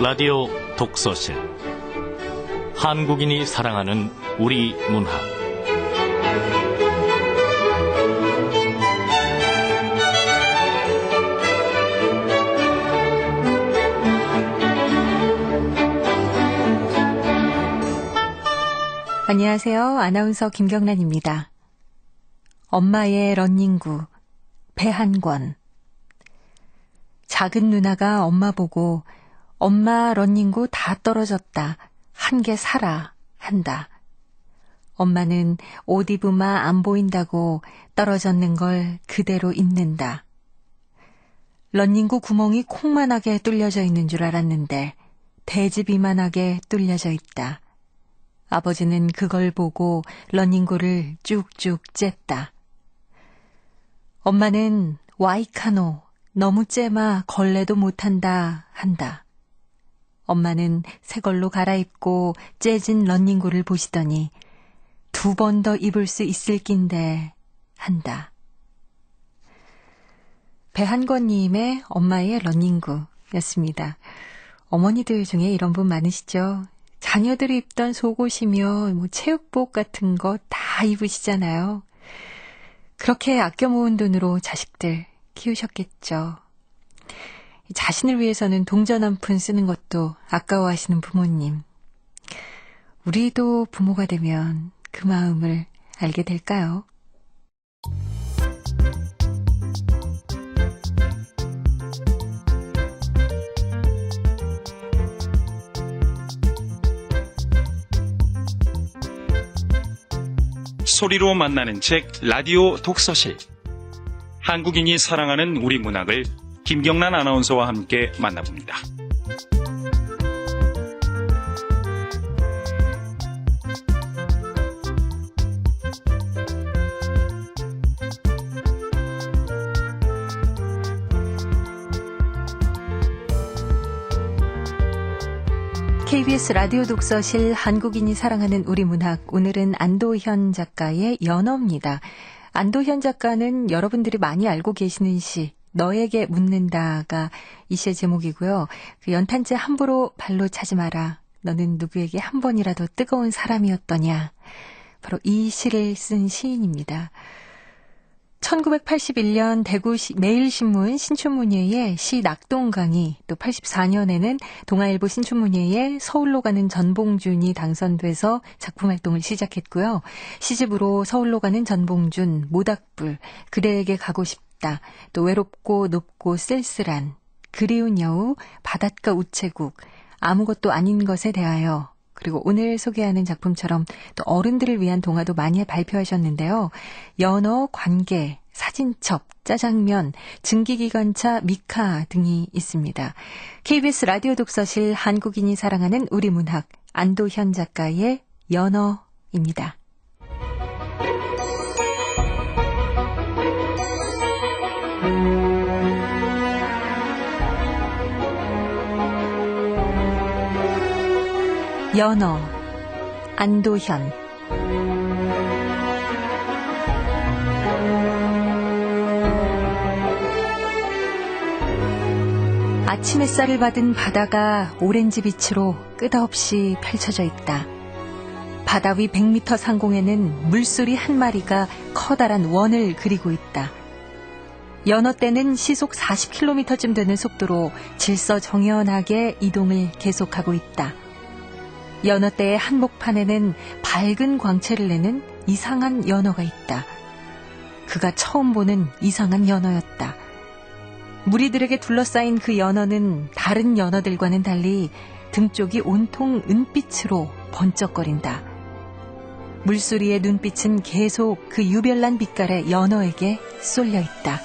라디오 독서실 한국인이 사랑하는 우리 문학 안녕하세요. 아나운서 김경란입니다. 엄마의 런닝구 배한권. 작은 누나가 엄마 보고 엄마 런닝구 다 떨어졌다. 한 개 사라 한다. 엄마는 옷 입으마 안 보인다고 떨어졌는 걸 그대로 입는다. 런닝구 구멍이 콩만하게 뚫려져 있는 줄 알았는데 돼지 비만하게 뚫려져 있다. 아버지는 그걸 보고 런닝구를 쭉쭉 쬐다. 엄마는 와이카노 너무 째마 걸레도 못한다 한다. 엄마는 새 걸로 갈아입고 째진 런닝구를 보시더니 2번 더 입을 수 있을 낀데 한다. 배한권님의 엄마의 런닝구였습니다. 어머니들 중에 이런 분 많으시죠? 자녀들이 입던 속옷이며 체육복 같은 거 다 입으시잖아요. 그렇게 아껴 모은 돈으로 자식들 키우셨겠죠. 자신을 위해서는 동전 한 푼 쓰는 것도 아까워하시는 부모님. 우리도 부모가 되면 그 마음을 알게 될까요? 소리로 만나는 책 라디오 독서실. 한국인이 사랑하는 우리 문학을 김경란 아나운서와 함께 만나봅니다. KBS 라디오 독서실 한국인이 사랑하는 우리 문학, 오늘은 안도현 작가의 연어입니다. 안도현 작가는 여러분들이 많이 알고 계시는 시 너에게 묻는다가 이 시의 제목이고요. 그 연탄재 함부로 발로 차지 마라. 너는 누구에게 한 번이라도 뜨거운 사람이었더냐. 바로 이 시를 쓴 시인입니다. 1981년 대구 매일신문 신춘문예의 시 낙동강이, 또 84년에는 동아일보 신춘문예의 서울로 가는 전봉준이 당선돼서 작품활동을 시작했고요. 시집으로 서울로 가는 전봉준, 모닥불, 그대에게 가고 싶다, 또 외롭고 높고 쓸쓸한, 그리운 여우, 바닷가 우체국, 아무것도 아닌 것에 대하여, 그리고 오늘 소개하는 작품처럼 또 어른들을 위한 동화도 많이 발표하셨는데요. 연어, 관계, 사진첩, 짜장면, 증기기관차, 미카 등이 있습니다. KBS 라디오 독서실 한국인이 사랑하는 우리 문학, 안도현 작가의 연어입니다. 연어, 안도현. 아침 햇살을 받은 바다가 오렌지 빛으로 끝없이 펼쳐져 있다. 바다 위 100m 상공에는 물소리 한 마리가 커다란 원을 그리고 있다. 연어떼는 시속 40km쯤 되는 속도로 질서정연하게 이동을 계속하고 있다. 연어떼의 한복판에는 밝은 광채를 내는 이상한 연어가 있다. 그가 처음 보는 이상한 연어였다. 무리들에게 둘러싸인 그 연어는 다른 연어들과는 달리 등 쪽이 온통 은빛으로 번쩍거린다. 물소리의 눈빛은 계속 그 유별난 빛깔의 연어에게 쏠려 있다.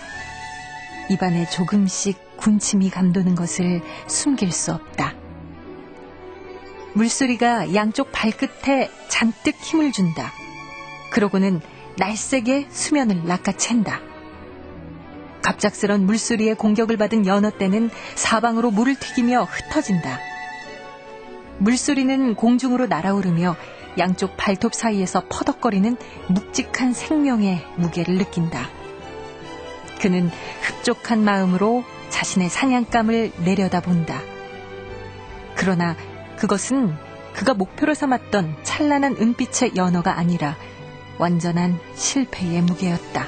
입안에 조금씩 군침이 감도는 것을 숨길 수 없다. 물소리가 양쪽 발끝에 잔뜩 힘을 준다. 그러고는 날쌔게 수면을 낚아챈다. 갑작스런 물소리에 공격을 받은 연어떼는 사방으로 물을 튀기며 흩어진다. 물소리는 공중으로 날아오르며 양쪽 발톱 사이에서 퍼덕거리는 묵직한 생명의 무게를 느낀다. 그는 흡족한 마음으로 자신의 사냥감을 내려다본다. 그러나 그것은 그가 목표로 삼았던 찬란한 은빛의 연어가 아니라 완전한 실패의 무게였다.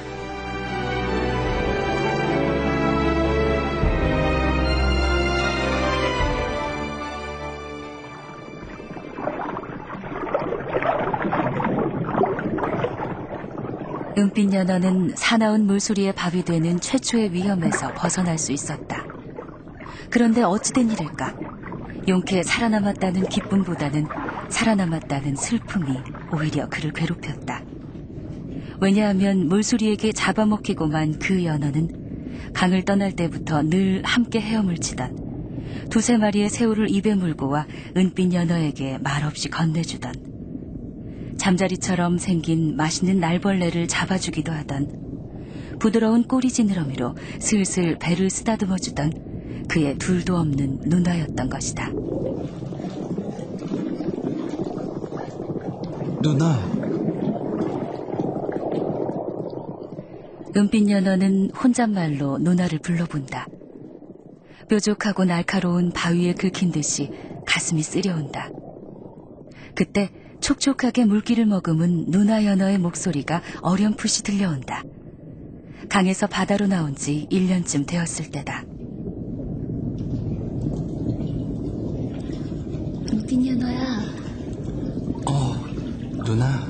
은빛 연어는 사나운 물소리의 밥이 되는 최초의 위험에서 벗어날 수 있었다. 그런데 어찌된 일일까? 용케 살아남았다는 기쁨보다는 살아남았다는 슬픔이 오히려 그를 괴롭혔다. 왜냐하면 물소리에게 잡아먹히고만 그 연어는 강을 떠날 때부터 늘 함께 헤엄을 치던 두세 마리의 새우를 입에 물고 와 은빛 연어에게 말없이 건네주던 잠자리처럼 생긴 맛있는 날벌레를 잡아주기도 하던 부드러운 꼬리 지느러미로 슬슬 배를 쓰다듬어주던 그의 둘도 없는 누나였던 것이다. 누나. 은빛 연어는 혼잣말로 누나를 불러본다. 뾰족하고 날카로운 바위에 긁힌 듯이 가슴이 쓰려온다. 그때 촉촉하게 물기를 머금은 누나 연어의 목소리가 어렴풋이 들려온다. 강에서 바다로 나온 지 1년쯤 되었을 때다. 은빛 연어야, 누나.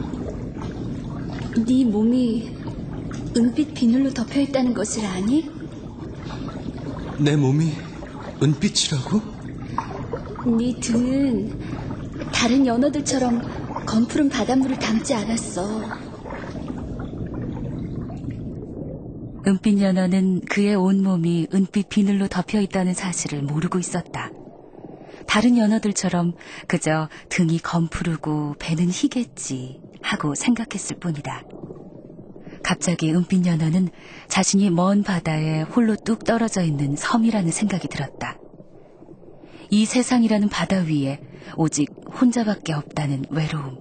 네 몸이 은빛 비늘로 덮여있다는 것을 아니? 내 몸이 은빛이라고? 네 등은 다른 연어들처럼 검푸른 바닷물을 담지 않았어. 은빛 연어는 그의 온몸이 은빛 비늘로 덮여있다는 사실을 모르고 있었다. 다른 연어들처럼 그저 등이 검푸르고 배는 희겠지 하고 생각했을 뿐이다. 갑자기 은빛 연어는 자신이 먼 바다에 홀로 뚝 떨어져 있는 섬이라는 생각이 들었다. 이 세상이라는 바다 위에 오직 혼자밖에 없다는 외로움.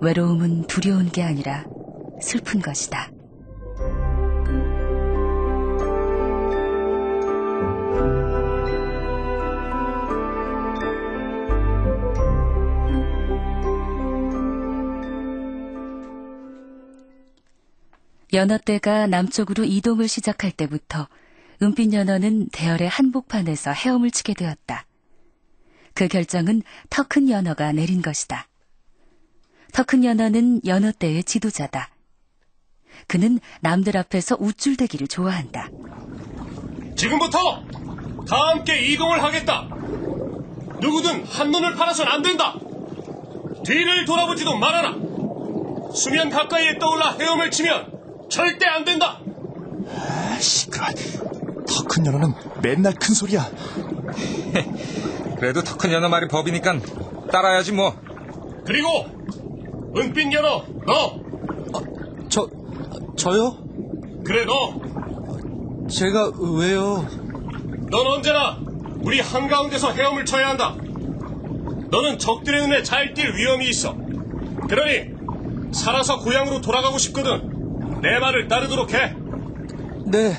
외로움은 두려운 게 아니라 슬픈 것이다. 연어떼가 남쪽으로 이동을 시작할 때부터 은빛 연어는 대열의 한복판에서 헤엄을 치게 되었다. 그 결정은 터 큰 연어가 내린 것이다. 터 큰 연어는 연어떼의 지도자다. 그는 남들 앞에서 우쭐대기를 좋아한다. 지금부터 다 함께 이동을 하겠다. 누구든 한눈을 팔아선 안 된다. 뒤를 돌아보지도 말아라. 수면 가까이에 떠올라 헤엄을 치면 절대 안 된다. 시끄러. 더 큰 연어는 맨날 큰 소리야. 그래도 더 큰 연어 말이 법이니까 따라야지 뭐. 그리고 은빛 연어 너. 저요? 그래 너. 제가 왜요? 넌 언제나 우리 한가운데서 헤엄을 쳐야 한다. 너는 적들의 눈에 잘 띌 위험이 있어. 그러니 살아서 고향으로 돌아가고 싶거든 내 말을 따르도록 해. 네.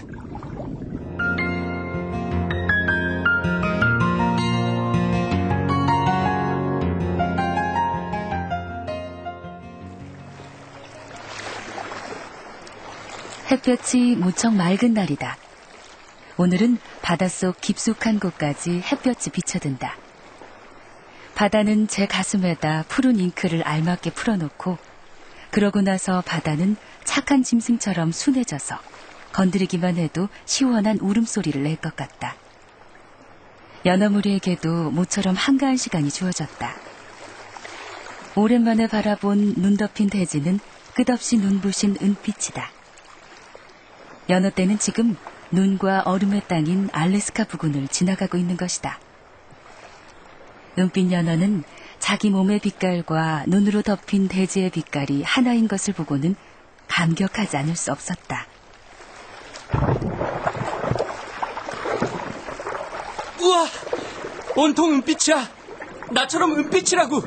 햇볕이 무척 맑은 날이다. 오늘은 바닷속 깊숙한 곳까지 햇볕이 비쳐든다. 바다는 제 가슴에다 푸른 잉크를 알맞게 풀어놓고 그러고 나서 바다는 착한 짐승처럼 순해져서 건드리기만 해도 시원한 울음소리를 낼 것 같다. 연어무리에게도 모처럼 한가한 시간이 주어졌다. 오랜만에 바라본 눈 덮인 대지는 끝없이 눈부신 은빛이다. 연어떼는 지금 눈과 얼음의 땅인 알래스카 부근을 지나가고 있는 것이다. 은빛 연어는 자기 몸의 빛깔과 눈으로 덮인 대지의 빛깔이 하나인 것을 보고는 감격하지 않을 수 없었다. 우와! 온통 은빛이야! 나처럼 은빛이라고!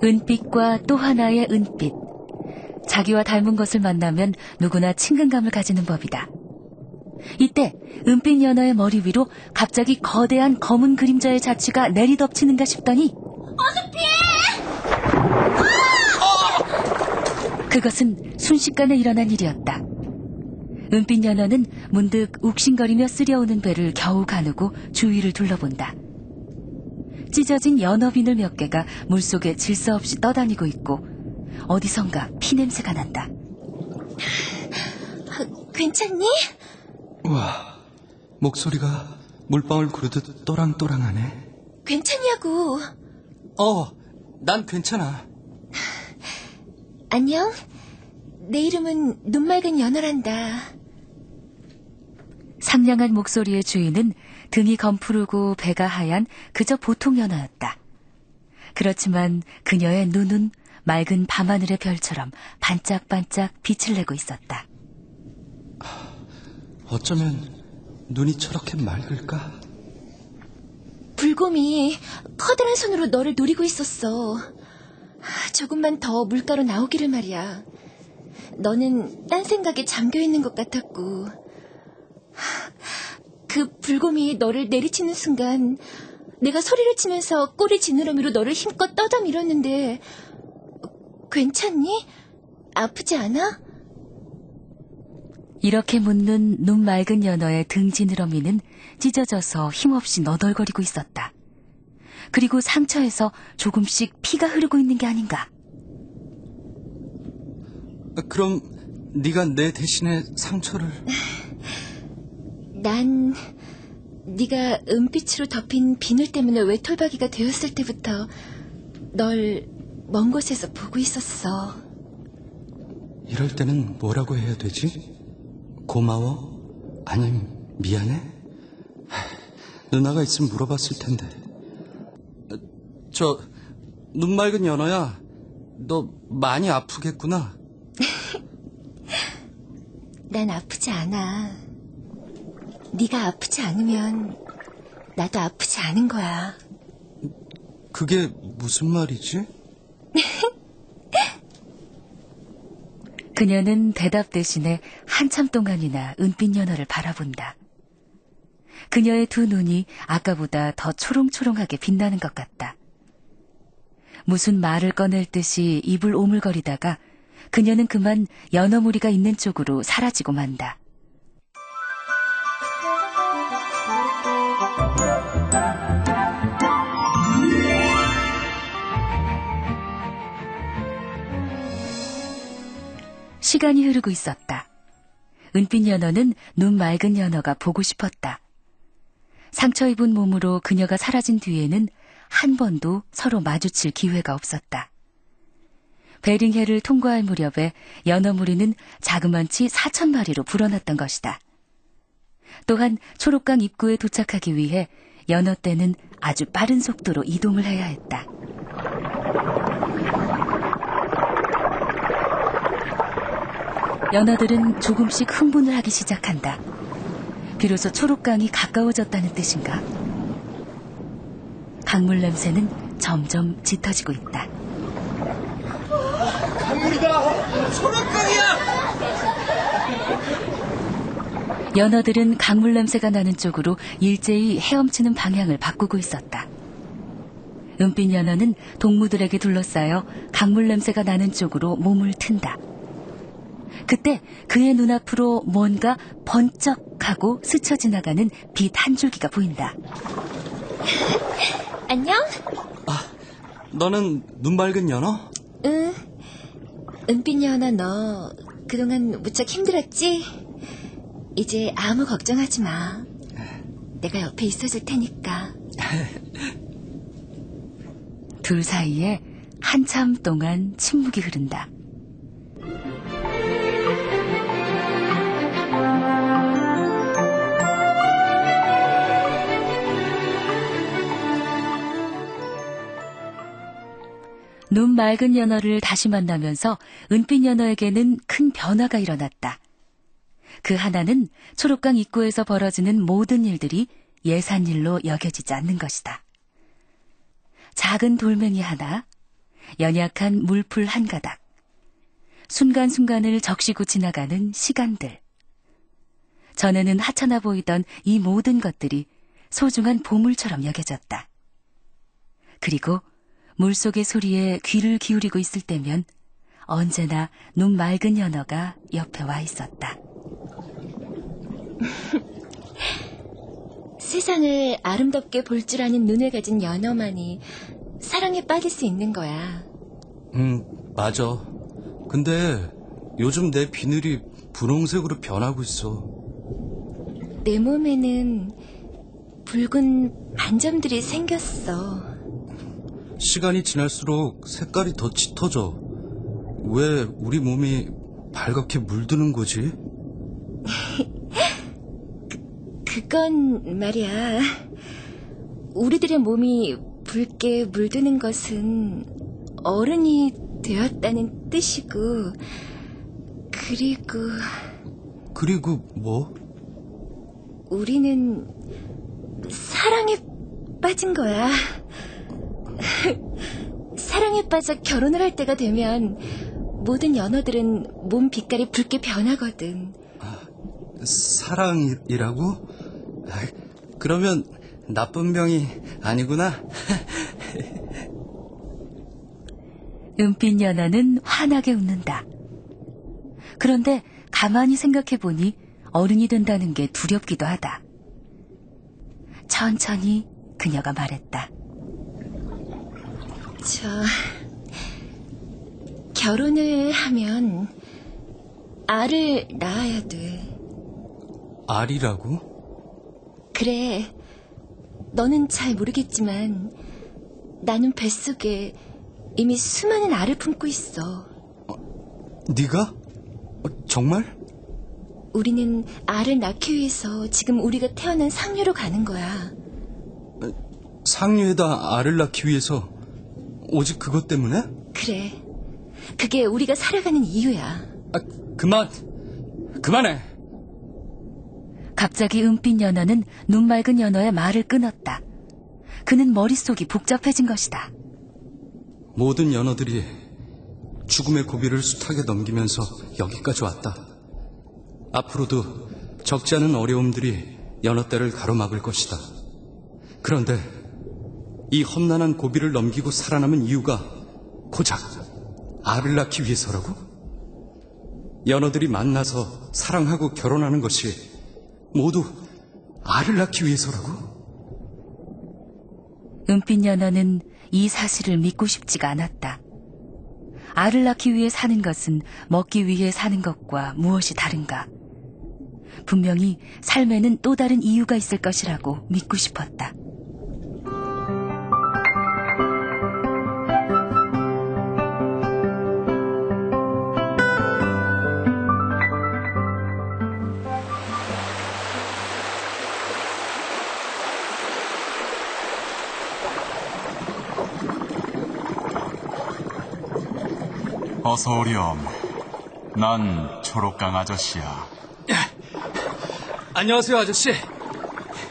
은빛과 또 하나의 은빛. 자기와 닮은 것을 만나면 누구나 친근감을 가지는 법이다. 이때 은빛 연어의 머리 위로 갑자기 거대한 검은 그림자의 자취가 내리덮치는가 싶더니 어서 피해! 그것은 순식간에 일어난 일이었다. 은빛 연어는 문득 욱신거리며 쓰려오는 배를 겨우 가누고 주위를 둘러본다. 찢어진 연어 비늘 몇 개가 물속에 질서 없이 떠다니고 있고 어디선가 피냄새가 난다. 괜찮니? 와, 목소리가 물방울 구르듯 또랑또랑하네. 괜찮냐고. 난 괜찮아. 안녕. 내 이름은 눈맑은 연어란다. 상냥한 목소리의 주인은 등이 검푸르고 배가 하얀 그저 보통 연어였다. 그렇지만 그녀의 눈은 맑은 밤하늘의 별처럼 반짝반짝 빛을 내고 있었다. 어쩌면 눈이 저렇게 맑을까? 불곰이 커다란 손으로 너를 노리고 있었어. 조금만 더 물가로 나오기를 말이야. 너는 딴 생각에 잠겨 있는 것 같았고. 그 불곰이 너를 내리치는 순간 내가 소리를 치면서 꼬리 지느러미로 너를 힘껏 떠다 밀었는데 괜찮니? 아프지 않아? 이렇게 묻는 눈 맑은 연어의 등 지느러미는 찢어져서 힘없이 너덜거리고 있었다. 그리고 상처에서 조금씩 피가 흐르고 있는 게 아닌가. 그럼 네가 내 대신에 상처를... 난 네가 은빛으로 덮인 비늘 때문에 외톨박이가 되었을 때부터 널 먼 곳에서 보고 있었어. 이럴 때는 뭐라고 해야 되지? 고마워? 아님 미안해? 누나가 있으면 물어봤을 텐데. 눈 맑은 연어야, 너 많이 아프겠구나. 난 아프지 않아. 네가 아프지 않으면 나도 아프지 않은 거야. 그게 무슨 말이지? 그녀는 대답 대신에 한참 동안이나 은빛 연어를 바라본다. 그녀의 두 눈이 아까보다 더 초롱초롱하게 빛나는 것 같다. 무슨 말을 꺼낼 듯이 입을 오물거리다가 그녀는 그만 연어 무리가 있는 쪽으로 사라지고 만다. 시간이 흐르고 있었다. 은빛 연어는 눈 맑은 연어가 보고 싶었다. 상처 입은 몸으로 그녀가 사라진 뒤에는 한 번도 서로 마주칠 기회가 없었다. 베링해를 통과할 무렵에 연어 무리는 자그만치 4,000마리로 불어났던 것이다. 또한 초록강 입구에 도착하기 위해 연어 떼는 아주 빠른 속도로 이동을 해야 했다. 연어들은 조금씩 흥분을 하기 시작한다. 비로소 초록강이 가까워졌다는 뜻인가? 강물 냄새는 점점 짙어지고 있다. 강물이다! 초록강이야! 연어들은 강물 냄새가 나는 쪽으로 일제히 헤엄치는 방향을 바꾸고 있었다. 은빛 연어는 동무들에게 둘러싸여 강물 냄새가 나는 쪽으로 몸을 튼다. 그때 그의 눈앞으로 뭔가 번쩍하고 스쳐 지나가는 빛 한 줄기가 보인다. 안녕? 너는 눈 맑은 연어? 응. 은빛 연어 너 그동안 무척 힘들었지? 이제 아무 걱정하지 마. 내가 옆에 있어줄 테니까. 둘 사이에 한참 동안 침묵이 흐른다. 눈 맑은 연어를 다시 만나면서 은빛 연어에게는 큰 변화가 일어났다. 그 하나는 초록강 입구에서 벌어지는 모든 일들이 예산일로 여겨지지 않는 것이다. 작은 돌멩이 하나, 연약한 물풀 한 가닥, 순간순간을 적시고 지나가는 시간들. 전에는 하찮아 보이던 이 모든 것들이 소중한 보물처럼 여겨졌다. 그리고 물속의 소리에 귀를 기울이고 있을 때면 언제나 눈 맑은 연어가 옆에 와 있었다. 세상을 아름답게 볼 줄 아는 눈을 가진 연어만이 사랑에 빠질 수 있는 거야. 맞아. 근데 요즘 내 비늘이 분홍색으로 변하고 있어. 내 몸에는 붉은 반점들이 생겼어. 시간이 지날수록 색깔이 더 짙어져. 왜 우리 몸이 발갛게 물드는 거지? 그건 말이야. 우리들의 몸이 붉게 물드는 것은 어른이 되었다는 뜻이고, 그리고 뭐? 우리는 사랑에 빠진 거야. 사랑에 빠져 결혼을 할 때가 되면 모든 연어들은 몸 빛깔이 붉게 변하거든. 사랑이라고? 그러면 나쁜 병이 아니구나. 은빛 연어는 환하게 웃는다. 그런데 가만히 생각해보니 어른이 된다는 게 두렵기도 하다. 천천히 그녀가 말했다. 결혼을 하면 알을 낳아야 돼. 알이라고? 그래. 너는 잘 모르겠지만 나는 뱃속에 이미 수많은 알을 품고 있어. 네가? 정말? 우리는 알을 낳기 위해서 지금 우리가 태어난 상류로 가는 거야. 상류에다 알을 낳기 위해서 오직 그것 때문에? 그래. 그게 우리가 살아가는 이유야. 그만해. 갑자기 은빛 연어는 눈 맑은 연어의 말을 끊었다. 그는 머릿속이 복잡해진 것이다. 모든 연어들이 죽음의 고비를 숱하게 넘기면서 여기까지 왔다. 앞으로도 적지 않은 어려움들이 연어떼를 가로막을 것이다. 그런데 이 험난한 고비를 넘기고 살아남은 이유가 고작 알을 낳기 위해서라고? 연어들이 만나서 사랑하고 결혼하는 것이 모두 알을 낳기 위해서라고? 은빛 연어는 이 사실을 믿고 싶지가 않았다. 알을 낳기 위해 사는 것은 먹기 위해 사는 것과 무엇이 다른가? 분명히 삶에는 또 다른 이유가 있을 것이라고 믿고 싶었다. 어서 오렴. 난 초록강 아저씨야. 안녕하세요, 아저씨.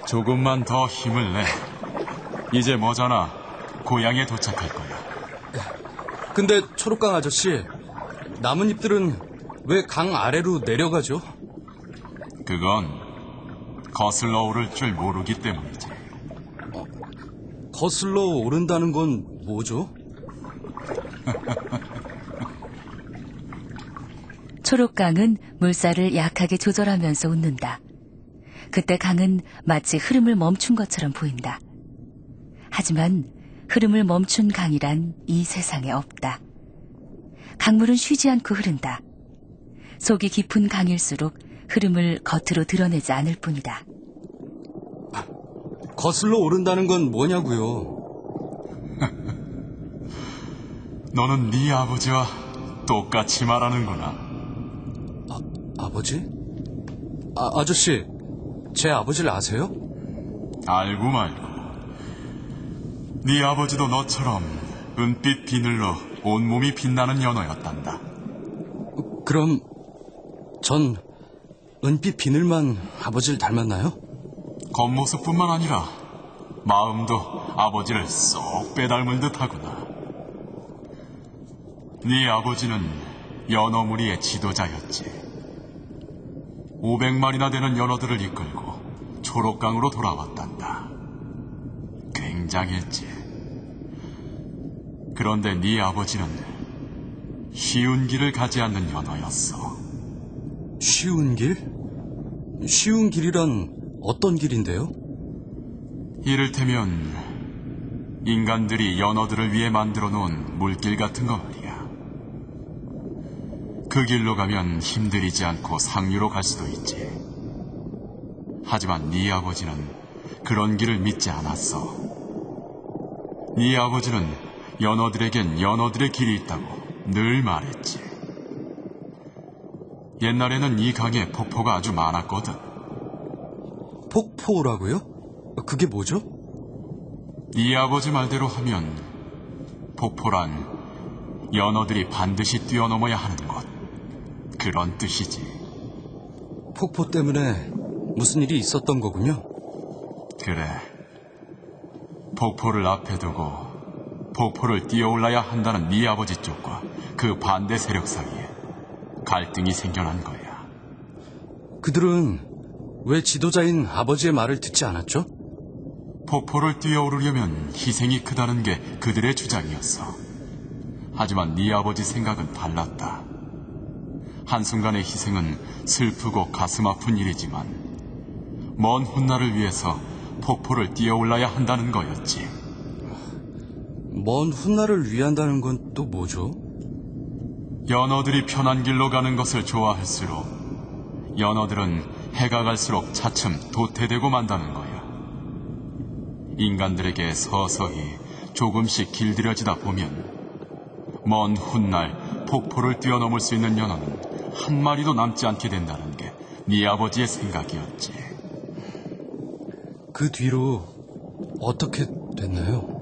조금만 더 힘을 내. 이제 머저나 고향에 도착할 거야. 근데 초록강 아저씨, 나뭇잎들은 왜 강 아래로 내려가죠? 그건 거슬러 오를 줄 모르기 때문이지. 거슬러 오른다는 건 뭐죠? 초록강은 물살을 약하게 조절하면서 웃는다. 그때 강은 마치 흐름을 멈춘 것처럼 보인다. 하지만 흐름을 멈춘 강이란 이 세상에 없다. 강물은 쉬지 않고 흐른다. 속이 깊은 강일수록 흐름을 겉으로 드러내지 않을 뿐이다. 거슬러 오른다는 건 뭐냐고요? 너는 네 아버지와 똑같이 말하는구나. 아버지? 아저씨, 제 아버지를 아세요? 알고 말고. 네 아버지도 너처럼 은빛 비늘로 온몸이 빛나는 연어였단다. 그럼 전 은빛 비늘만 아버지를 닮았나요? 겉모습뿐만 아니라 마음도 아버지를 쏙 빼닮은 듯하구나. 네 아버지는 연어무리의 지도자였지. 500마리나 되는 연어들을 이끌고 초록강으로 돌아왔단다. 굉장했지. 그런데 네 아버지는 쉬운 길을 가지 않는 연어였어. 쉬운 길? 쉬운 길이란 어떤 길인데요? 이를테면 인간들이 연어들을 위해 만들어 놓은 물길 같은 거 말이야. 그 길로 가면 힘들이지 않고 상류로 갈 수도 있지. 하지만 네 아버지는 그런 길을 믿지 않았어. 네 아버지는 연어들에겐 연어들의 길이 있다고 늘 말했지. 옛날에는 이 강에 폭포가 아주 많았거든. 폭포라고요? 그게 뭐죠? 네 아버지 말대로 하면 폭포란 연어들이 반드시 뛰어넘어야 하는 것, 그런 뜻이지. 폭포 때문에 무슨 일이 있었던 거군요. 그래. 폭포를 앞에 두고 폭포를 뛰어올라야 한다는 네 아버지 쪽과 그 반대 세력 사이에 갈등이 생겨난 거야. 그들은 왜 지도자인 아버지의 말을 듣지 않았죠? 폭포를 뛰어오르려면 희생이 크다는 게 그들의 주장이었어. 하지만 네 아버지 생각은 달랐다. 한순간의 희생은 슬프고 가슴 아픈 일이지만 먼 훗날을 위해서 폭포를 뛰어올라야 한다는 거였지. 먼 훗날을 위한다는 건 또 뭐죠? 연어들이 편한 길로 가는 것을 좋아할수록 연어들은 해가 갈수록 차츰 도태되고 만다는 거야. 인간들에게 서서히 조금씩 길들여지다 보면 먼 훗날 폭포를 뛰어넘을 수 있는 연어는 한 마리도 남지 않게 된다는 게 네 아버지의 생각이었지. 그 뒤로 어떻게 됐나요?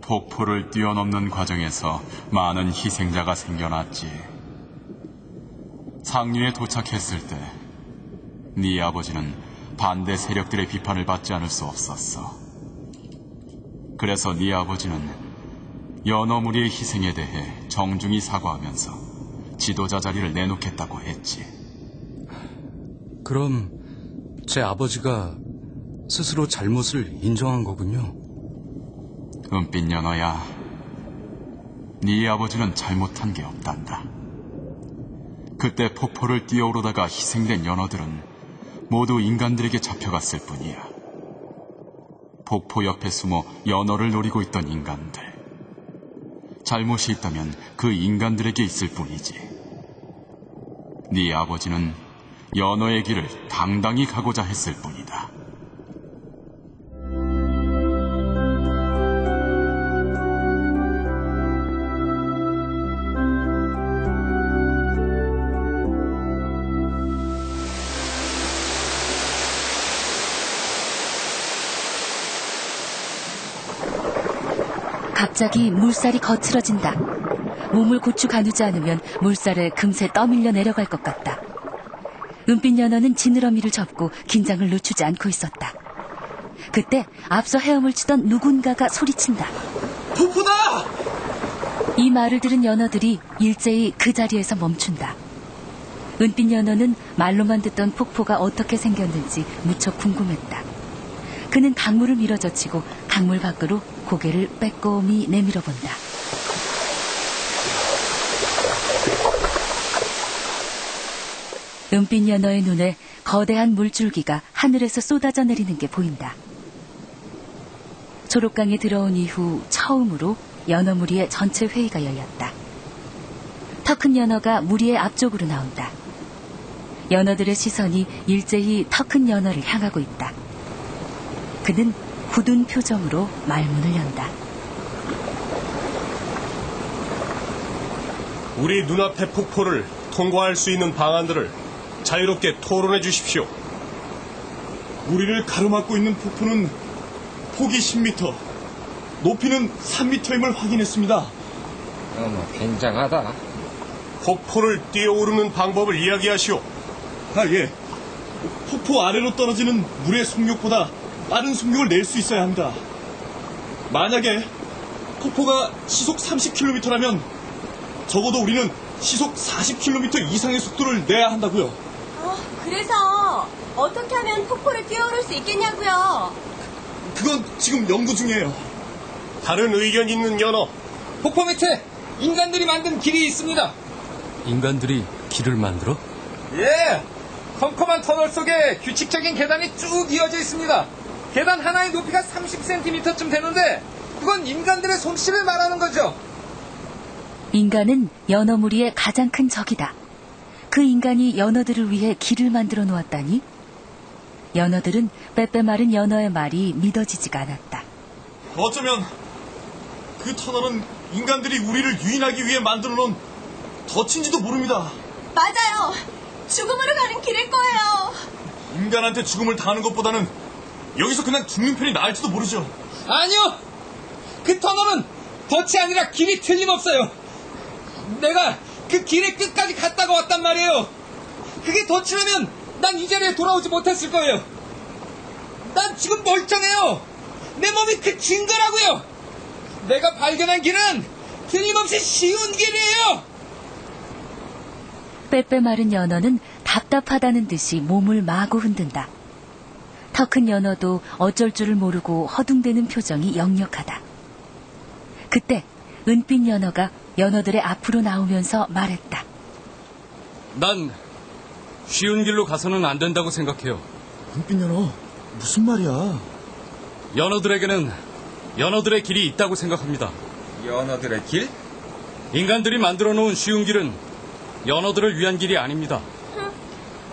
폭포를 뛰어넘는 과정에서 많은 희생자가 생겨났지. 상류에 도착했을 때 네 아버지는 반대 세력들의 비판을 받지 않을 수 없었어. 그래서 네 아버지는 연어 무리의 희생에 대해 정중히 사과하면서 지도자 자리를 내놓겠다고 했지. 그럼 제 아버지가 스스로 잘못을 인정한 거군요. 은빛 연어야, 네 아버지는 잘못한 게 없단다. 그때 폭포를 뛰어오르다가 희생된 연어들은 모두 인간들에게 잡혀갔을 뿐이야. 폭포 옆에 숨어 연어를 노리고 있던 인간들. 잘못이 있다면 그 인간들에게 있을 뿐이지. 네 아버지는 연어의 길을 당당히 가고자 했을 뿐이다. 갑자기 물살이 거칠어진다. 몸을 고추 가누지 않으면 물살에 금세 떠밀려 내려갈 것 같다. 은빛 연어는 지느러미를 접고 긴장을 늦추지 않고 있었다. 그때 앞서 헤엄을 치던 누군가가 소리친다. 폭포다! 이 말을 들은 연어들이 일제히 그 자리에서 멈춘다. 은빛 연어는 말로만 듣던 폭포가 어떻게 생겼는지 무척 궁금했다. 그는 강물을 밀어젖히고 강물 밖으로 고개를 빼꼼히 내밀어 본다. 은빛 연어의 눈에 거대한 물줄기가 하늘에서 쏟아져 내리는 게 보인다. 초록강에 들어온 이후 처음으로 연어 무리의 전체 회의가 열렸다. 더 큰 연어가 무리의 앞쪽으로 나온다. 연어들의 시선이 일제히 더 큰 연어를 향하고 있다. 그는 굳은 표정으로 말문을 연다. 우리 눈앞의 폭포를 통과할 수 있는 방안들을 자유롭게 토론해 주십시오. 우리를 가로막고 있는 폭포는 폭이 10m, 높이는 3m임을 확인했습니다. 굉장하다. 폭포를 뛰어오르는 방법을 이야기하시오. 예. 폭포 아래로 떨어지는 물의 속력보다 빠른 속력을 낼 수 있어야 합니다. 만약에 폭포가 시속 30km라면 적어도 우리는 시속 40km 이상의 속도를 내야 한다고요. 그래서 어떻게 하면 폭포를 뛰어오를 수 있겠냐고요. 그건 지금 연구 중이에요. 다른 의견 있는 연어. 폭포 밑에 인간들이 만든 길이 있습니다. 인간들이 길을 만들어? 예! 컴컴한 터널 속에 규칙적인 계단이 쭉 이어져 있습니다. 계단 하나의 높이가 30cm쯤 되는데 그건 인간들의 솜씨를 말하는 거죠. 인간은 연어 무리의 가장 큰 적이다. 그 인간이 연어들을 위해 길을 만들어 놓았다니? 연어들은 빼빼 마른 연어의 말이 믿어지지가 않았다. 어쩌면 그 터널은 인간들이 우리를 유인하기 위해 만들어 놓은 덫인지도 모릅니다. 맞아요. 죽음으로 가는 길일 거예요. 인간한테 죽음을 당하는 것보다는 여기서 그냥 죽는 편이 나을지도 모르죠. 아니요! 그 터널은 덫이 아니라 길이 틀림없어요. 내가 그 길의 끝까지 갔다가 왔단 말이에요. 그게 덫이라면 난 이 자리에 돌아오지 못했을 거예요. 난 지금 멀쩡해요. 내 몸이 그친 거라고요. 내가 발견한 길은 틀림없이 쉬운 길이에요. 빼빼 마른 연어는 답답하다는 듯이 몸을 마구 흔든다. 더 큰 연어도 어쩔 줄을 모르고 허둥대는 표정이 역력하다. 그때 은빛 연어가 연어들의 앞으로 나오면서 말했다. 난 쉬운 길로 가서는 안 된다고 생각해요. 은빛 연어, 무슨 말이야? 연어들에게는 연어들의 길이 있다고 생각합니다. 연어들의 길? 인간들이 만들어 놓은 쉬운 길은 연어들을 위한 길이 아닙니다.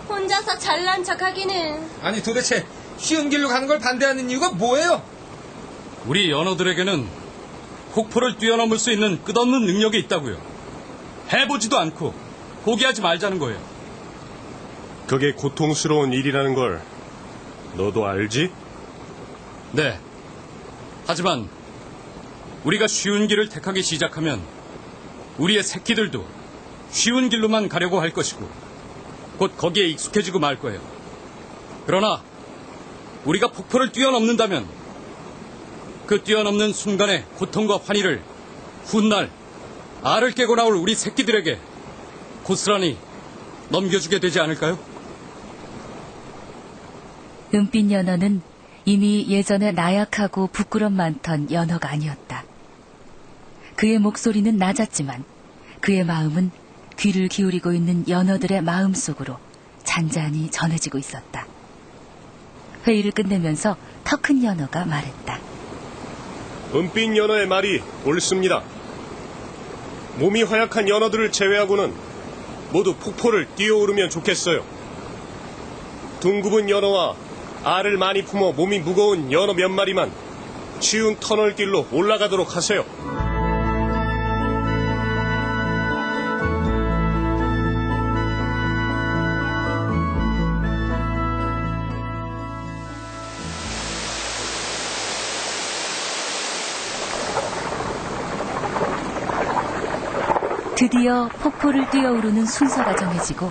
혼자서 잘난 척하기는. 아니 도대체 쉬운 길로 가는 걸 반대하는 이유가 뭐예요? 우리 연어들에게는 폭포를 뛰어넘을 수 있는 끝없는 능력이 있다고요. 해보지도 않고 포기하지 말자는 거예요. 그게 고통스러운 일이라는 걸 너도 알지? 네. 하지만 우리가 쉬운 길을 택하기 시작하면 우리의 새끼들도 쉬운 길로만 가려고 할 것이고 곧 거기에 익숙해지고 말 거예요. 그러나 우리가 폭포를 뛰어넘는다면 그 뛰어넘는 순간의 고통과 환희를 훗날 알을 깨고 나올 우리 새끼들에게 고스란히 넘겨주게 되지 않을까요? 은빛 연어는 이미 예전에 나약하고 부끄럼 많던 연어가 아니었다. 그의 목소리는 낮았지만 그의 마음은 귀를 기울이고 있는 연어들의 마음 속으로 잔잔히 전해지고 있었다. 회의를 끝내면서 더 큰 연어가 말했다. 은빛 연어의 말이 옳습니다. 몸이 허약한 연어들을 제외하고는 모두 폭포를 뛰어오르면 좋겠어요. 둥굽은 연어와 알을 많이 품어 몸이 무거운 연어 몇 마리만 쉬운 터널길로 올라가도록 하세요. 드디어 폭포를 뛰어오르는 순서가 정해지고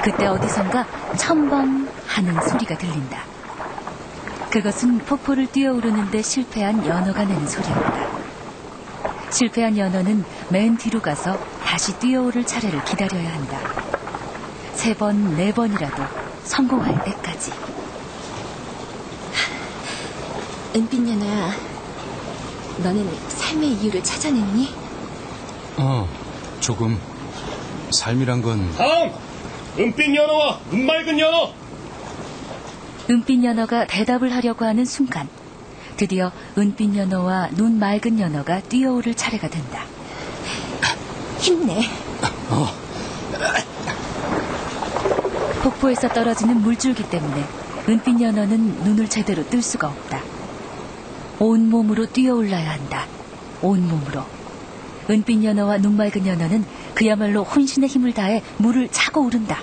그때 어디선가 첨벙 하는 소리가 들린다. 그것은 폭포를 뛰어오르는데 실패한 연어가 내는 소리였다. 실패한 연어는 맨 뒤로 가서 다시 뛰어오를 차례를 기다려야 한다. 3번, 4번이라도 성공할 때까지. 은빛 연어야, 너는 삶의 이유를 찾아냈니? 조금. 삶이란 건... 다음! 은빛 연어와 눈 맑은 연어! 은빛 연어가 대답을 하려고 하는 순간 드디어 은빛 연어와 눈 맑은 연어가 뛰어오를 차례가 된다. 힘내. 폭포에서 떨어지는 물줄기 때문에 은빛 연어는 눈을 제대로 뜰 수가 없다. 온몸으로 뛰어올라야 한다. 온몸으로. 은빛 연어와 눈 맑은 연어는 그야말로 혼신의 힘을 다해 물을 차고 오른다.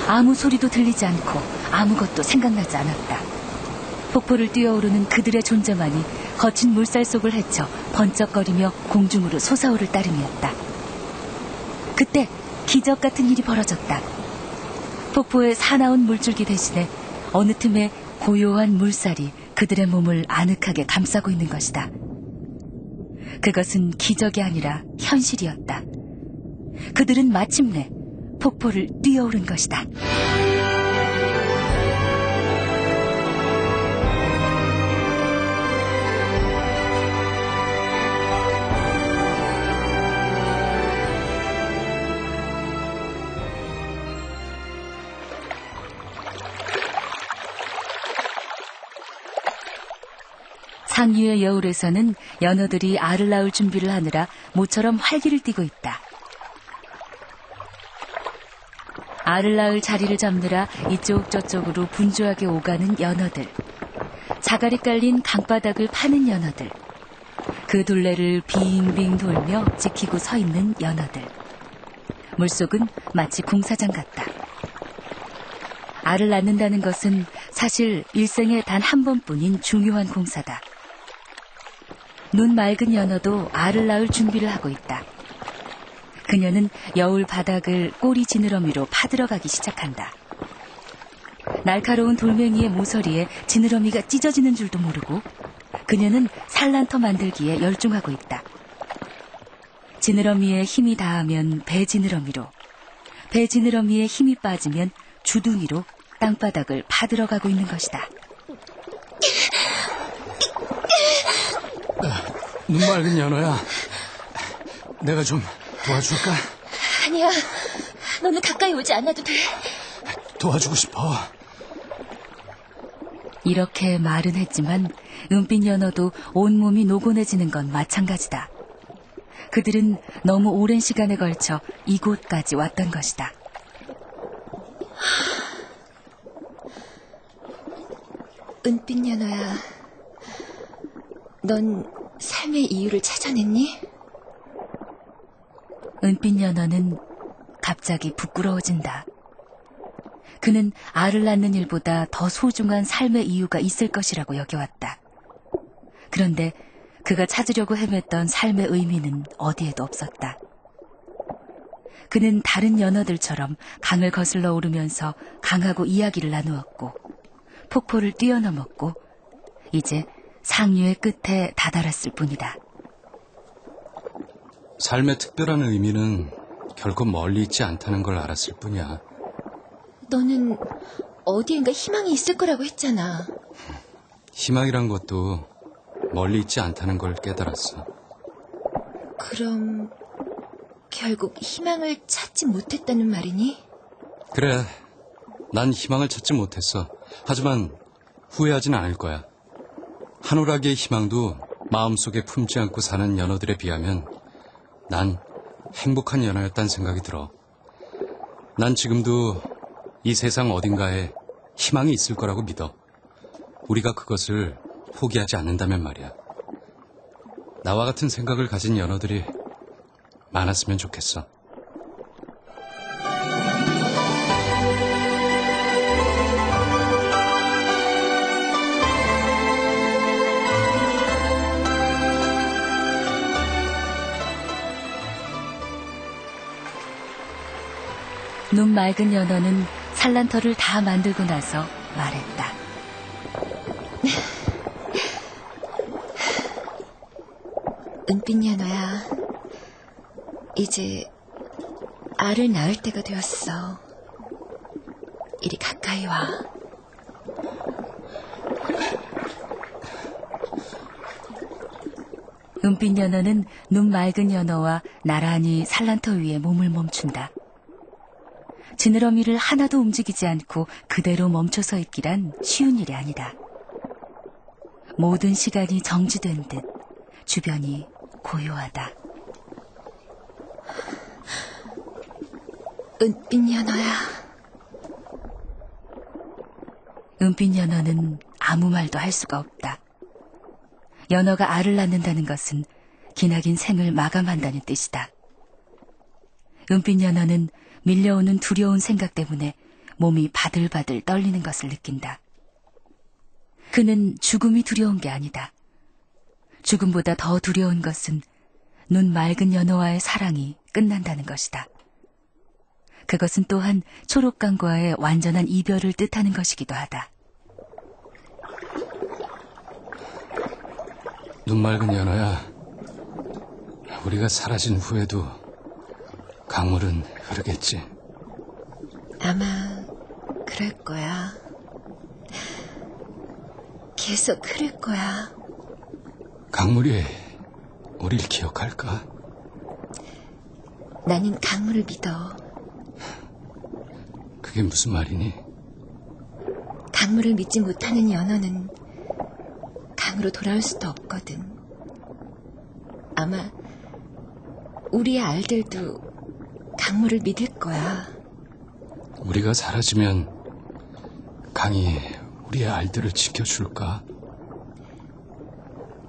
아무 소리도 들리지 않고 아무것도 생각나지 않았다. 폭포를 뛰어오르는 그들의 존재만이 거친 물살 속을 헤쳐 번쩍거리며 공중으로 솟아오를 따름이었다. 그때 기적 같은 일이 벌어졌다. 폭포의 사나운 물줄기 대신에 어느 틈에 고요한 물살이 그들의 몸을 아늑하게 감싸고 있는 것이다. 그것은 기적이 아니라 현실이었다. 그들은 마침내 폭포를 뛰어오른 것이다. 상류의 여울에서는 연어들이 알을 낳을 준비를 하느라 모처럼 활기를 띠고 있다. 알을 낳을 자리를 잡느라 이쪽 저쪽으로 분주하게 오가는 연어들. 자갈이 깔린 강바닥을 파는 연어들. 그 둘레를 빙빙 돌며 지키고 서 있는 연어들. 물속은 마치 공사장 같다. 알을 낳는다는 것은 사실 일생에 단 한 번뿐인 중요한 공사다. 눈 맑은 연어도 알을 낳을 준비를 하고 있다. 그녀는 여울 바닥을 꼬리 지느러미로 파들어가기 시작한다. 날카로운 돌멩이의 모서리에 지느러미가 찢어지는 줄도 모르고 그녀는 산란터 만들기에 열중하고 있다. 지느러미에 힘이 닿으면 배 지느러미로, 배 지느러미에 힘이 빠지면 주둥이로 땅바닥을 파들어가고 있는 것이다. 눈 맑은 연어야. 내가 좀 도와줄까? 아니야. 너는 가까이 오지 않아도 돼. 도와주고 싶어. 이렇게 말은 했지만 은빛 연어도 온몸이 노곤해지는 건 마찬가지다. 그들은 너무 오랜 시간에 걸쳐 이곳까지 왔던 것이다. 은빛 연어야, 넌 삶의 이유를 찾아냈니? 은빛 연어는 갑자기 부끄러워진다. 그는 알을 낳는 일보다 더 소중한 삶의 이유가 있을 것이라고 여겨왔다. 그런데 그가 찾으려고 헤맸던 삶의 의미는 어디에도 없었다. 그는 다른 연어들처럼 강을 거슬러 오르면서 강하고 이야기를 나누었고 폭포를 뛰어넘었고 이제 상류의 끝에 다다랐을 뿐이다. 삶의 특별한 의미는 결코 멀리 있지 않다는 걸 알았을 뿐이야. 너는 어디엔가 희망이 있을 거라고 했잖아. 희망이란 것도 멀리 있지 않다는 걸 깨달았어. 그럼 결국 희망을 찾지 못했다는 말이니? 그래, 난 희망을 찾지 못했어. 하지만 후회하진 않을 거야. 한오라기의 희망도 마음속에 품지 않고 사는 연어들에 비하면 난 행복한 연어였다는 생각이 들어. 난 지금도 이 세상 어딘가에 희망이 있을 거라고 믿어. 우리가 그것을 포기하지 않는다면 말이야. 나와 같은 생각을 가진 연어들이 많았으면 좋겠어. 눈 맑은 연어는 산란터를 다 만들고 나서 말했다. 은빛 연어야, 이제 알을 낳을 때가 되었어. 이리 가까이 와. 은빛 연어는 눈 맑은 연어와 나란히 산란터 위에 몸을 멈춘다. 지느러미를 하나도 움직이지 않고 그대로 멈춰서 있기란 쉬운 일이 아니다. 모든 시간이 정지된 듯 주변이 고요하다. 은빛 연어야. 은빛 연어는 아무 말도 할 수가 없다. 연어가 알을 낳는다는 것은 기나긴 생을 마감한다는 뜻이다. 은빛 연어는 밀려오는 두려운 생각 때문에 몸이 바들바들 떨리는 것을 느낀다. 그는 죽음이 두려운 게 아니다. 죽음보다 더 두려운 것은 눈 맑은 연어와의 사랑이 끝난다는 것이다. 그것은 또한 초록강과의 완전한 이별을 뜻하는 것이기도 하다. 눈 맑은 연어야, 우리가 사라진 후에도 강물은 흐르겠지. 아마 그럴 거야. 계속 흐를 거야. 강물이 우릴 기억할까? 나는 강물을 믿어. 그게 무슨 말이니? 강물을 믿지 못하는 연어는 강으로 돌아올 수도 없거든. 아마 우리의 알들도 강물을 믿을 거야. 우리가 사라지면 강이 우리의 알들을 지켜줄까?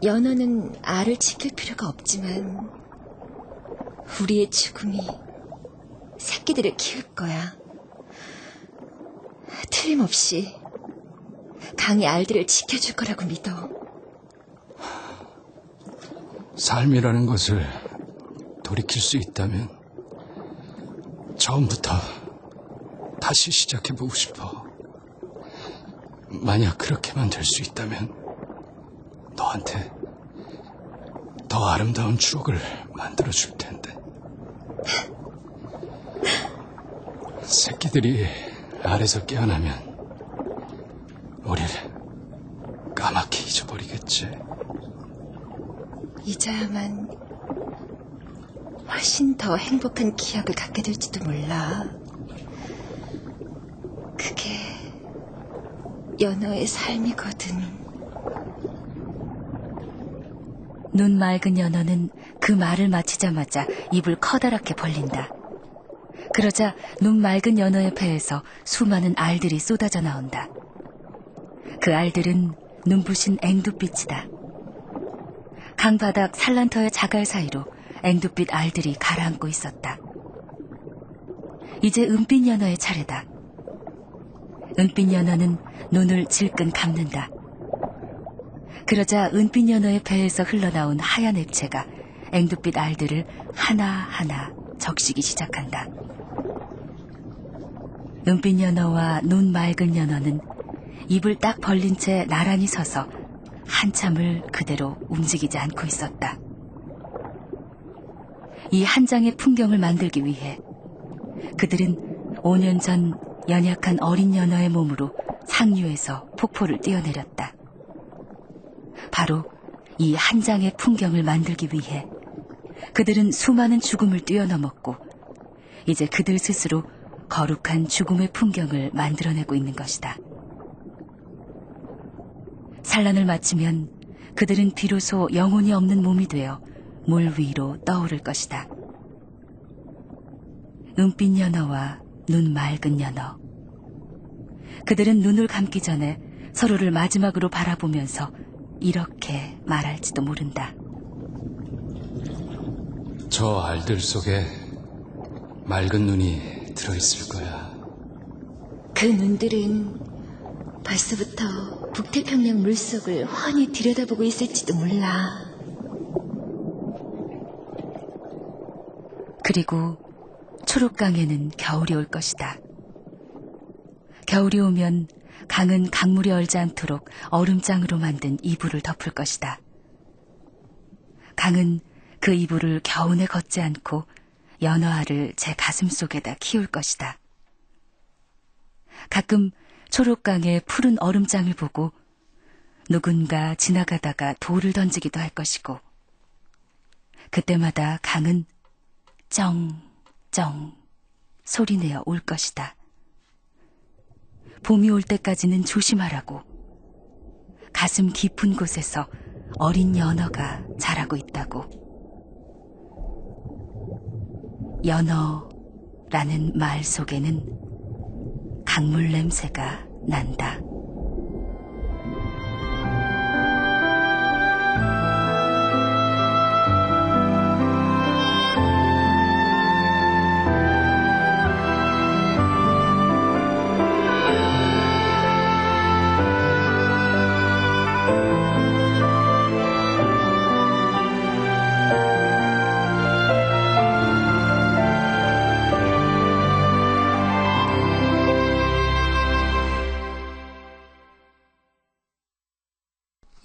연어는 알을 지킬 필요가 없지만 우리의 죽음이 새끼들을 키울 거야. 틀림없이 강이 알들을 지켜줄 거라고 믿어. 삶이라는 것을 돌이킬 수 있다면 처음부터 다시 시작해보고 싶어. 만약 그렇게만 될 수 있다면 너한테 더 아름다운 추억을 만들어줄 텐데. 새끼들이 알에서 깨어나면 우리를 까맣게 잊어버리겠지. 잊어야만 훨씬 더 행복한 기억을 갖게 될지도 몰라. 그게 연어의 삶이거든. 눈 맑은 연어는 그 말을 마치자마자 입을 커다랗게 벌린다. 그러자 눈 맑은 연어의 배에서 수많은 알들이 쏟아져 나온다. 그 알들은 눈부신 앵두빛이다. 강바닥 산란터의 자갈 사이로 앵두빛 알들이 가라앉고 있었다. 이제 은빛 연어의 차례다. 은빛 연어는 눈을 질끈 감는다. 그러자 은빛 연어의 배에서 흘러나온 하얀 액체가 앵두빛 알들을 하나하나 적시기 시작한다. 은빛 연어와 눈 맑은 연어는 입을 딱 벌린 채 나란히 서서 한참을 그대로 움직이지 않고 있었다. 이 한 장의 풍경을 만들기 위해 그들은 5년 전 연약한 어린 연어의 몸으로 상류에서 폭포를 뛰어내렸다. 바로 이 한 장의 풍경을 만들기 위해 그들은 수많은 죽음을 뛰어넘었고 이제 그들 스스로 거룩한 죽음의 풍경을 만들어내고 있는 것이다. 산란을 마치면 그들은 비로소 영혼이 없는 몸이 되어 물 위로 떠오를 것이다. 은빛 연어와 눈 맑은 연어. 그들은 눈을 감기 전에 서로를 마지막으로 바라보면서 이렇게 말할지도 모른다. 저 알들 속에 맑은 눈이 들어있을 거야. 그 눈들은 벌써부터 북태평양 물속을 훤히 들여다보고 있을지도 몰라. 그리고 초록강에는 겨울이 올 것이다. 겨울이 오면 강은 강물이 얼지 않도록 얼음장으로 만든 이불을 덮을 것이다. 강은 그 이불을 겨우내 걷지 않고 연어알을 제 가슴 속에다 키울 것이다. 가끔 초록강의 푸른 얼음장을 보고 누군가 지나가다가 돌을 던지기도 할 것이고 그때마다 강은 쩡쩡 소리내어 올 것이다. 봄이 올 때까지는 조심하라고. 가슴 깊은 곳에서 어린 연어가 자라고 있다고. 연어라는 말 속에는 강물 냄새가 난다.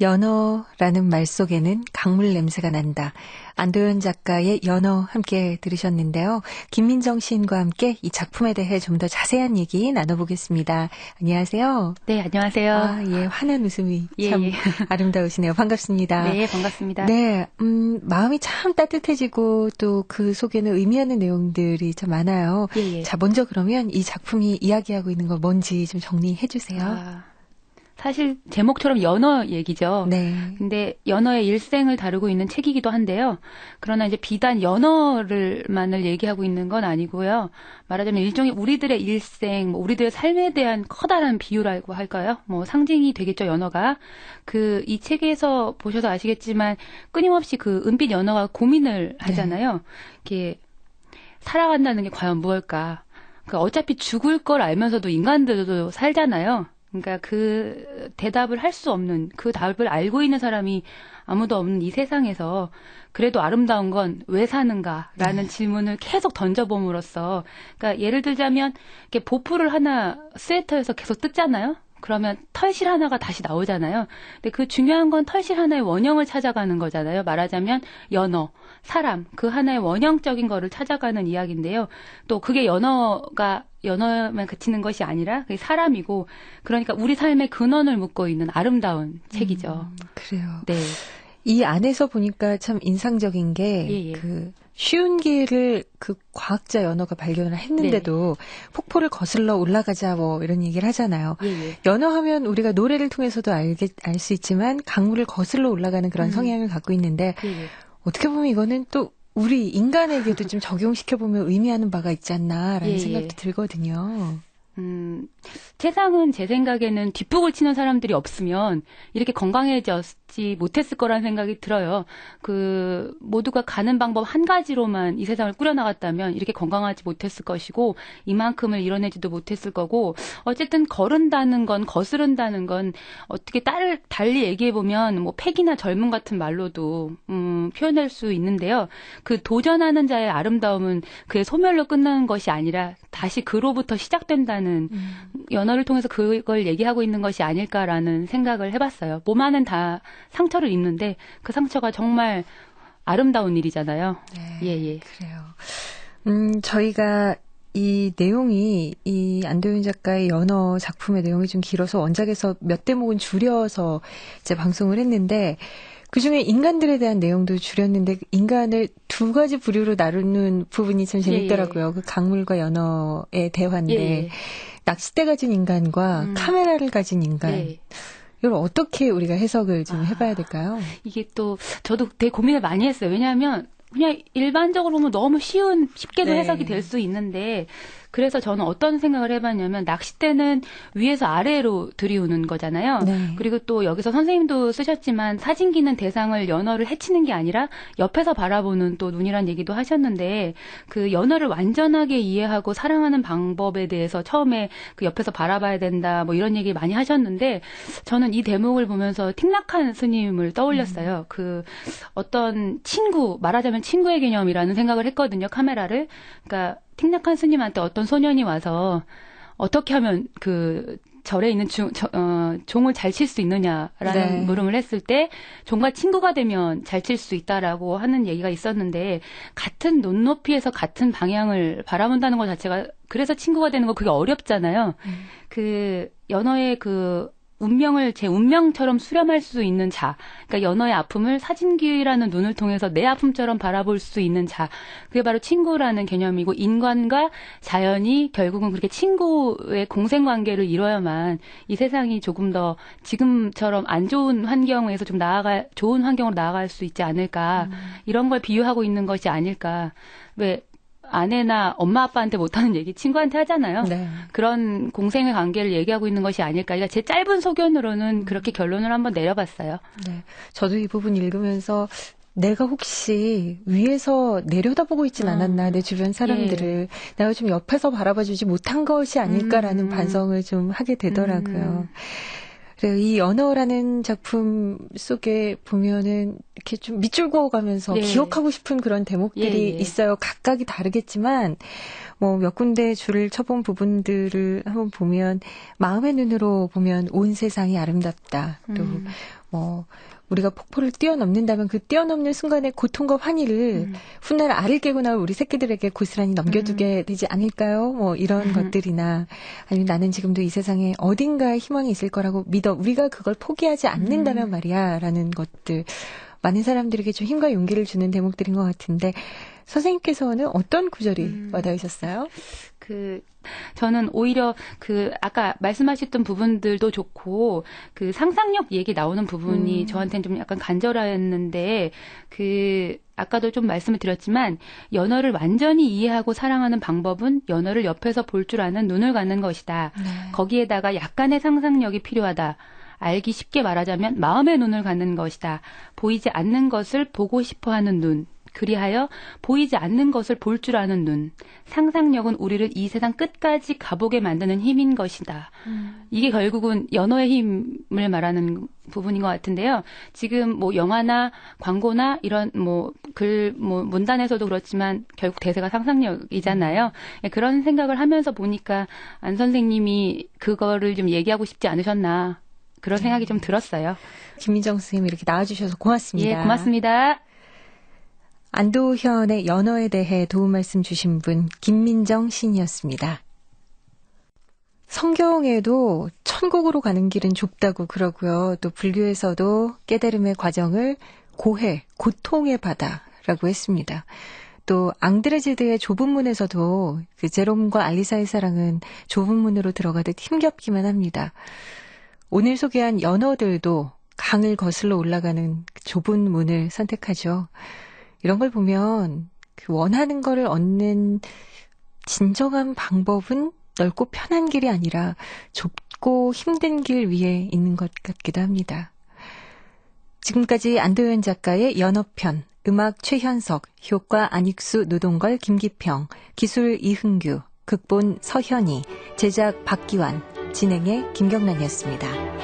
연어라는 말 속에는 강물 냄새가 난다. 안도현 작가의 연어 함께 들으셨는데요. 김민정 시인과 함께 이 작품에 대해 좀 더 자세한 얘기 나눠보겠습니다. 안녕하세요. 네, 안녕하세요. 아, 예, 환한 웃음이 예, 참 예. 아름다우시네요. 반갑습니다. 네, 반갑습니다. 네, 마음이 참 따뜻해지고 또 그 속에는 의미하는 내용들이 참 많아요. 예, 예. 자, 먼저 그러면 이 작품이 이야기하고 있는 거 뭔지 좀 정리해 주세요. 아, 사실 제목처럼 연어 얘기죠. 네. 근데 연어의 일생을 다루고 있는 책이기도 한데요. 그러나 이제 비단 연어를만을 얘기하고 있는 건 아니고요. 말하자면 일종의 우리들의 일생, 뭐 우리들의 삶에 대한 커다란 비유라고 할까요? 뭐 상징이 되겠죠, 연어가. 이 책에서 보셔서 아시겠지만 끊임없이 그 은빛 연어가 고민을 하잖아요. 이렇게 살아간다는 게 과연 무엇일까? 그러니까 어차피 죽을 걸 알면서도 인간들도 살잖아요. 그러니까 그 대답을 할 수 없는, 그 답을 알고 있는 사람이 아무도 없는 이 세상에서 그래도 아름다운 건 왜 사는가라는 질문을 계속 던져봄으로써, 그러니까 예를 들자면 이렇게 보풀을 하나 스웨터에서 계속 뜯잖아요. 그러면 털실 하나가 다시 나오잖아요. 근데 그 중요한 건 털실 하나의 원형을 찾아가는 거잖아요. 말하자면 연어, 사람, 그 하나의 원형적인 거를 찾아가는 이야기인데요. 또 그게 연어만 그치는 것이 아니라 그게 사람이고, 그러니까 우리 삶의 근원을 묻고 있는 아름다운 책이죠. 그래요. 네. 이 안에서 보니까 참 인상적인 게, 쉬운 길을 그 과학자 연어가 발견을 했는데도 폭포를 거슬러 올라가자 뭐 이런 얘기를 하잖아요. 연어 하면 우리가 노래를 통해서도 알 수 있지만 강물을 거슬러 올라가는 그런 성향을 갖고 있는데, 어떻게 보면 이거는 또 우리 인간에게도 좀 적용시켜보면 의미하는 바가 있지 않나라는 생각도 들거든요. 세상은 제 생각에는 뒷북을 치는 사람들이 없으면 이렇게 건강해졌지 못했을 거라는 생각이 들어요. 모두가 가는 방법 한 가지로만 이 세상을 꾸려나갔다면 이렇게 건강하지 못했을 것이고, 이만큼을 이뤄내지도 못했을 거고, 어쨌든 거른다는 건, 거스른다는 건 어떻게 달리 얘기해보면 뭐 패기나 젊음 같은 말로도 표현할 수 있는데요. 그 도전하는 자의 아름다움은 그의 소멸로 끝나는 것이 아니라 다시 그로부터 시작된다는 연어를 통해서 그걸 얘기하고 있는 것이 아닐까라는 생각을 해봤어요. 몸 안은 다 상처를 입는데 그 상처가 정말 아름다운 일이잖아요. 네, 그래요. 저희가 이 내용이 이 안도현 작가의 연어 작품의 내용이 좀 길어서 원작에서 몇 대목은 줄여서 이제 방송을 했는데, 그중에 인간들에 대한 내용도 줄였는데 인간을 두 가지 부류로 나누는 부분이 참 재밌더라고요. 그 강물과 연어의 대화인데 낚싯대 가진 인간과 카메라를 가진 인간. 이걸 어떻게 우리가 해석을 좀 해봐야 될까요? 이게 또 저도 되게 고민을 많이 했어요. 왜냐하면 그냥 일반적으로 보면 너무 쉽게도 해석이 될 수 있는데, 그래서 저는 어떤 생각을 해봤냐면, 낚싯대는 위에서 아래로 들이우는 거잖아요. 그리고 또 여기서 선생님도 쓰셨지만 사진기는 대상을 연어를 해치는 게 아니라 옆에서 바라보는 또 눈이란 얘기도 하셨는데, 그 연어를 완전하게 이해하고 사랑하는 방법에 대해서 처음에 그 옆에서 바라봐야 된다 뭐 이런 얘기 많이 하셨는데, 저는 이 대목을 보면서 틱낙한 스님을 떠올렸어요. 그 어떤 말하자면 친구의 개념이라는 생각을 했거든요. 카메라를. 그러니까 틱낙한 스님한테 어떤 소년이 와서 어떻게 하면 그 절에 있는 종을 잘 칠 수 있느냐라는 물음을 했을 때, 종과 친구가 되면 잘 칠 수 있다라고 하는 얘기가 있었는데, 같은 눈높이에서 같은 방향을 바라본다는 것 자체가, 그래서 친구가 되는 거 그게 어렵잖아요. 그 연어의 그 운명을 제 운명처럼 수렴할 수 있는 자, 그러니까 연어의 아픔을 사진기라는 눈을 통해서 내 아픔처럼 바라볼 수 있는 자, 그게 바로 친구라는 개념이고, 인간과 자연이 결국은 그렇게 친구의 공생관계를 이뤄야만 이 세상이 조금 더 지금처럼 안 좋은 환경에서 좀 좋은 환경으로 나아갈 수 있지 않을까, 이런 걸 비유하고 있는 것이 아닐까. 왜 아내나 엄마 아빠한테 못하는 얘기 친구한테 하잖아요. 그런 공생의 관계를 얘기하고 있는 것이 아닐까. 그러니까 제 짧은 소견으로는 그렇게 결론을 한번 내려봤어요. 저도 이 부분 읽으면서 내가 혹시 위에서 내려다보고 있진 않았나, 내 주변 사람들을 내가 좀 옆에서 바라봐주지 못한 것이 아닐까라는 반성을 좀 하게 되더라고요. 그래요. 이 연어라는 작품 속에 보면은 이렇게 좀 밑줄 그어가면서 네. 기억하고 싶은 그런 대목들이 예. 있어요. 각각이 다르겠지만 뭐 몇 군데 줄을 쳐본 부분들을 한번 보면 마음의 눈으로 보면 온 세상이 아름답다. 또 뭐 우리가 폭포를 뛰어넘는다면 그 뛰어넘는 순간의 고통과 환희를 훗날 알을 깨고 나올 우리 새끼들에게 고스란히 넘겨두게 되지 않을까요? 뭐 이런 것들이나 아니면 나는 지금도 이 세상에 어딘가에 희망이 있을 거라고 믿어. 우리가 그걸 포기하지 않는다면 말이야. 라는 것들. 많은 사람들에게 좀 힘과 용기를 주는 대목들인 것 같은데 선생님께서는 어떤 구절이 와닿으셨어요? 저는 오히려 아까 말씀하셨던 부분들도 좋고, 상상력 얘기 나오는 부분이 저한테는 좀 약간 간절했는데, 아까도 좀 말씀을 드렸지만, 연어를 완전히 이해하고 사랑하는 방법은 연어를 옆에서 볼 줄 아는 눈을 갖는 것이다. 네. 거기에다가 약간의 상상력이 필요하다. 알기 쉽게 말하자면 마음의 눈을 갖는 것이다. 보이지 않는 것을 보고 싶어 하는 눈. 그리하여 보이지 않는 것을 볼 줄 아는 눈. 상상력은 우리를 이 세상 끝까지 가보게 만드는 힘인 것이다. 이게 결국은 연어의 힘을 말하는 부분인 것 같은데요. 지금 뭐 영화나 광고나 이런 문단에서도 그렇지만 결국 대세가 상상력이잖아요. 그런 생각을 하면서 보니까 안 선생님이 그거를 좀 얘기하고 싶지 않으셨나. 그런 생각이 좀 들었어요. 김민정 선생님 이렇게 나와주셔서 고맙습니다. 예, 고맙습니다. 안도현의 연어에 대해 도움 말씀 주신 분 김민정 시인이었습니다. 성경에도 천국으로 가는 길은 좁다고 그러고요. 또 불교에서도 깨달음의 과정을 고해, 고통의 바다라고 했습니다. 또 앙드레지드의 좁은 문에서도 제롬과 알리사의 사랑은 좁은 문으로 들어가듯 힘겹기만 합니다. 오늘 소개한 연어들도 강을 거슬러 올라가는 좁은 문을 선택하죠. 이런 걸 보면 원하는 거를 얻는 진정한 방법은 넓고 편한 길이 아니라 좁고 힘든 길 위에 있는 것 같기도 합니다. 지금까지 안도현 작가의 연어편, 음악 최현석, 효과 안익수, 노동걸, 김기평, 기술 이흥규, 극본 서현희, 제작 박기환, 진행의 김경란이었습니다.